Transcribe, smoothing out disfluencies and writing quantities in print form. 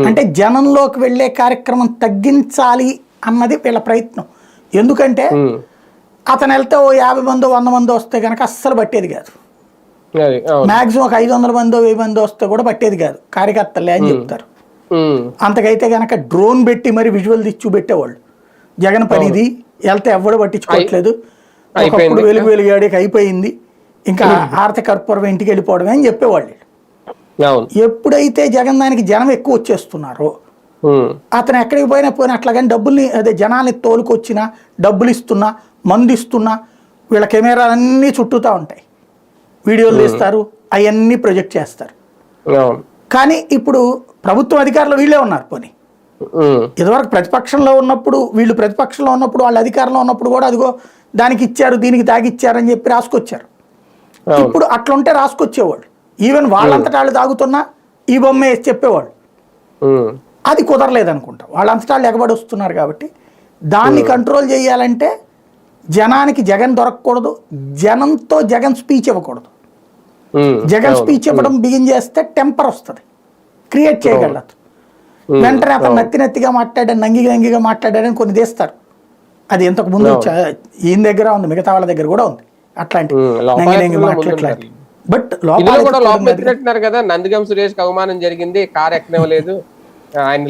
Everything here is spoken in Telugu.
అంటే జనంలోకి వెళ్ళే కార్యక్రమం తగ్గించాలి అన్నది వీళ్ళ ప్రయత్నం. ఎందుకంటే అతను వెళ్తే ఓ 50 మందో 100 మందో వస్తే కనుక అస్సలు పట్టేది కాదు. మాక్సిమం ఒక 500 మందో 1000 మందో వస్తే కూడా పట్టేది కాదు, కార్యకర్తలే అని చెప్తారు. అంతకైతే కనుక డ్రోన్ పెట్టి మరి విజువల్ తీసి చూపెట్టేవాళ్ళు. జగన్ పనిది, వెళ్తే ఎవడు పట్టించుకోవట్లేదు, ఒకప్పుడు వెలుగు వెలుగాడికి అయిపోయింది, ఇంకా ఆర్థిక కర్పూరం ఇంటికి వెళ్ళిపోవడమే అని చెప్పేవాళ్ళు. ఎప్పుడైతే జగన్ దానికి జనం ఎక్కువ వచ్చేస్తున్నారో అతను ఎక్కడికి పోయినా అట్లాగని డబ్బుల్ని అదే జనాన్ని తోలుకొచ్చినా, డబ్బులు ఇస్తున్నా, మందు ఇస్తున్నా, వీళ్ళ కెమెరాలన్నీ చుట్టూతా ఉంటాయి, వీడియోలు తీస్తారు, అవన్నీ ప్రొజెక్ట్ చేస్తారు. కానీ ఇప్పుడు ప్రభుత్వం అధికారులు వీళ్ళే ఉన్నారు. పోనీ ఇదివరకు ప్రతిపక్షంలో ఉన్నప్పుడు వీళ్ళు ప్రతిపక్షంలో ఉన్నప్పుడు వాళ్ళు అధికారంలో ఉన్నప్పుడు కూడా అదిగో దానికి ఇచ్చారు దీనికి తాగిచ్చారని చెప్పి రాసుకొచ్చారు. ఇప్పుడు అట్లుంటే రాసుకొచ్చేవాళ్ళు. ఈవెన్ వాళ్ళంతటా వాళ్ళు తాగుతున్నా ఈ బొమ్మ వేసి చెప్పేవాళ్ళు. అది కుదరలేదు అనుకుంటా, వాళ్ళంతటా వాళ్ళు ఎగబడి వస్తున్నారు. కాబట్టి దాన్ని కంట్రోల్ చేయాలంటే జనానికి జగన్ దొరకకూడదు, జనంతో జగన్ స్పీచ్ ఇవ్వకూడదు. జగన్ స్పీచ్ ఇవ్వడం బిగిన్ చేస్తే టెంపర్ వస్తుంది, క్రియేట్ చేయగలదు. వెంటనే అతను నత్తిగా మాట్లాడాడు, నంగిగా మాట్లాడాడని కొన్ని తీస్తారు. అది ఇంతకు ముందు ఈయన దగ్గర ఉంది, మిగతా వాళ్ళ దగ్గర కూడా ఉంది అట్లాంటి మాట్లాడలేదు. బట్ లోపల కదా నందిగం సురేష్ అవమానం జరిగింది, కారు ఎక్కనివ్వలేదు ఆయన